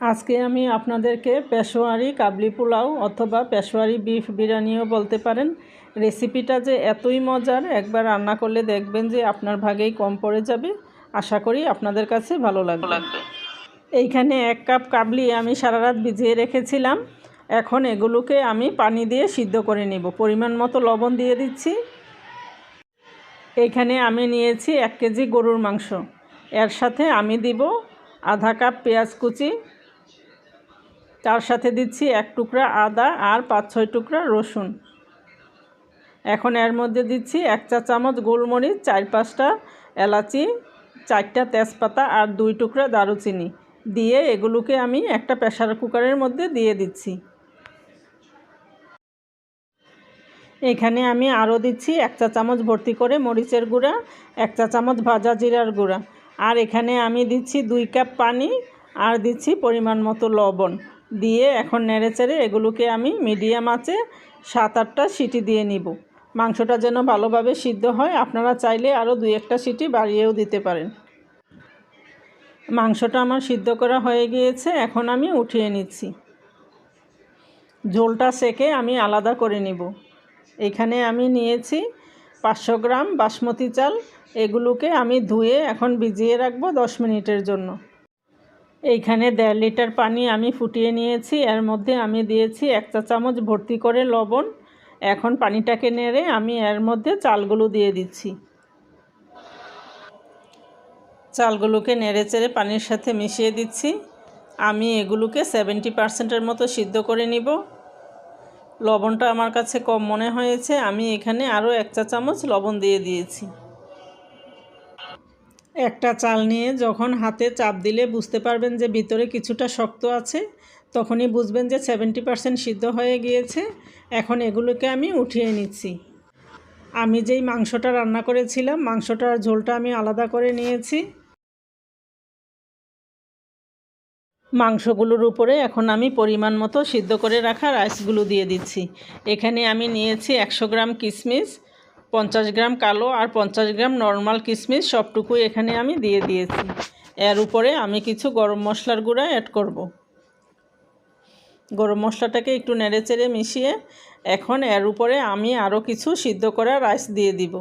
আজকে আমি আপনাদেরকে পেশোয়ারি কাবলি পোলাও অথবা পেশোয়ারি বিফ বিরিয়ানিও বলতে পারেন। রেসিপিটা যে এতই মজার, একবার রান্না করলে দেখবেন যে আপনার ভাগেই কম পড়ে যাবে। আশা করি আপনাদের কাছে ভালো লাগবে। এইখানে 1 কাপ কাবলি আমি সারা রাত ভিজিয়ে রেখেছিলাম। এখন এগুলোকে আমি পানি দিয়ে সিদ্ধ করে নিব। পরিমাণ মতো লবণ দিয়ে দিচ্ছি। এইখানে আমি নিয়েছি 1 কেজি গরুর মাংস। এর সাথে আমি দিব আধা কাপ পেঁয়াজ কুচি, তার সাথে দিচ্ছি 1 টুকরা আদা আর 5-6 টুকরা রসুন। এখন এর মধ্যে দিচ্ছি 1 চা চামচ গোলমরিচ, 4-5টা এলাচি, 4টা তেজপাতা আর 2 টুকরা দারুচিনি দিয়ে এগুলোকে আমি একটা প্রেসার কুকারের মধ্যে দিয়ে দিচ্ছি। এখানে আমি আরও দিচ্ছি 1 চা চামচ ভর্তি করে মরিচের গুঁড়া, 1 চা চামচ ভাজা জিরার গুঁড়া, আর এখানে আমি দিচ্ছি 2 কাপ পানি আর দিচ্ছি পরিমাণ মতো লবণ দিয়ে এখন নেড়েচেড়ে এগুলোকে আমি মিডিয়াম আঁচে 7-8টা সিটি দিয়ে নিব। মাংসটা যেন ভালোভাবে সিদ্ধ হয়। আপনারা চাইলে আরও 2-1টা সিটি বাড়িয়েও দিতে পারেন। মাংসটা আমার সিদ্ধ করা হয়ে গিয়েছে, এখন আমি উঠিয়ে নিচ্ছি। ঝোলটা সেকে আমি আলাদা করে নিব। এখানে আমি নিয়েছি 500 গ্রাম বাসমতি চাল। এগুলোকে আমি ধুয়ে এখন ভিজিয়ে রাখবো 10 মিনিটের জন্য। এইখানে 1.5 লিটার পানি আমি ফুটিয়ে নিয়েছি। এর মধ্যে আমি দিয়েছি 1 চা চামচ ভর্তি করে লবণ। এখন পানিটাকে নেড়ে আমি এর মধ্যে চালগুলো দিয়ে দিচ্ছি। চালগুলোকে নেড়েচেড়ে পানির সাথে মিশিয়ে দিচ্ছি। আমি এগুলোকে 70% মতো সিদ্ধ করে নিব। লবণটা আমার কাছে কম মনে হয়েছে, আমি এখানে আরও 1 চা চামচ লবণ দিয়ে দিয়েছি। একটা চাল নিয়ে যখন হাতে চাপ দিলে বুঝতে পারবেন যে ভিতরে কিছুটা শক্ত আছে, তখনই বুঝবেন যে 70% সিদ্ধ হয়ে গিয়েছে। এখন এগুলোকে আমি উঠিয়ে নিচ্ছি। আমি যেই মাংসটা রান্না করেছিলাম, মাংসটার ঝোলটা আমি আলাদা করে নিয়েছি। মাংসগুলোর উপরে এখন আমি পরিমাণ মতো সিদ্ধ করে রাখা রাইসগুলো দিয়ে দিচ্ছি। এখানে আমি নিয়েছি 100 গ্রাম কিশমিশ, 50 গ্রাম কালো আর 50 গ্রাম নর্মাল কিশমিশ, সবটুকুই এখানে আমি দিয়ে দিয়েছি। এর উপরে আমি কিছু গরম মশলার গুঁড়া অ্যাড করব। গরম মশলাটাকে একটু নেড়েচেড়ে মিশিয়ে এখন এর উপরে আমি আরও কিছু সিদ্ধ করা রাইস দিয়ে দিব।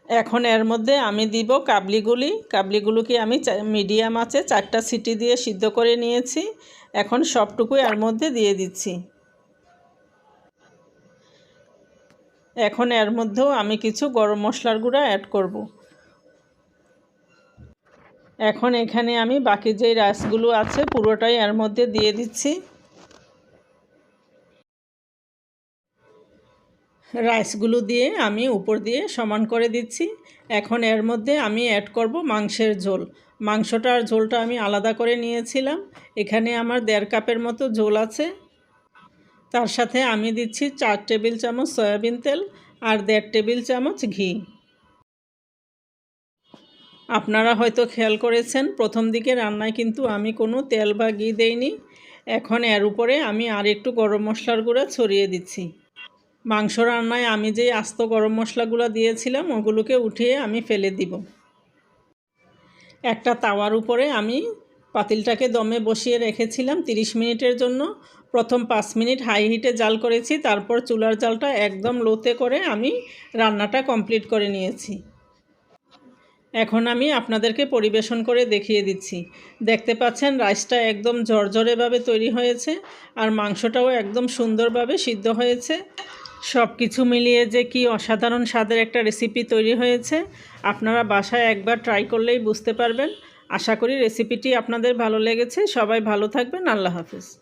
এখন এর মধ্যে আমি দিব কাবলিগুলোকে আমি মিডিয়াম আঁচে 4টা সিটি দিয়ে সিদ্ধ করে নিয়েছি। এখন সবটুকু এর মধ্যে দিয়ে দিচ্ছি। এখন এর মধ্যেও আমি কিছু গরম মশলার গুঁড়া অ্যাড করব। এখন এখানে আমি বাকি যেই রাইসগুলো আছে পুরোটাই এর মধ্যে দিয়ে দিচ্ছি। রাইসগুলো দিয়ে আমি উপর দিয়ে সমান করে দিচ্ছি। এখন এর মধ্যে আমি অ্যাড করব মাংসের ঝোল। মাংসটার ঝোলটা আমি আলাদা করে নিয়েছিলাম। এখানে আমার 1.5 কাপের মতো ঝোল আছে। তার সাথে আমি দিচ্ছি 4 টেবিল চামচ সয়াবিন তেল আর 1.5 টেবিল চামচ ঘি। আপনারা হয়তো খেয়াল করেছেন প্রথম দিকে রান্নায় কিন্তু আমি কোনো তেল বা ঘি দেইনি। এখন এর উপরে আমি আর একটু গরম মশলার গুঁড়া ছড়িয়ে দিচ্ছি। মাংস রান্নায় আমি যে আস্ত গরম মশলাগুলো দিয়েছিলাম ওগুলোকে উঠিয়ে আমি ফেলে দিব। একটা তাওয়ার উপরে আমি পাতিলটাকে দমে বসিয়ে রেখেছিলাম 30 মিনিটের জন্য। প্রথম 5 মিনিট হাই হিটে জাল করেছি, তারপর চুলার জালটা একদম লোতে করে আমি রান্নাটা কমপ্লিট করে নিয়েছি। এখন আমি আপনাদেরকে পরিবেশন করে দেখিয়ে দিচ্ছি। দেখতে পাচ্ছেন রাইসটা একদম ঝরঝরেভাবে তৈরি হয়েছে আর মাংসটাও একদম সুন্দরভাবে সিদ্ধ হয়েছে। সব কিছু মিলিয়ে যে কি অসাধারণ স্বাদের একটা রেসিপি তৈরি হয়েছে, আপনারা বাসায় একবার ট্রাই করলেই বুঝতে পারবেন। আশা করি রেসিপিটি আপনাদের ভালো লেগেছে। সবাই ভালো থাকবেন। আল্লাহ হাফেজ।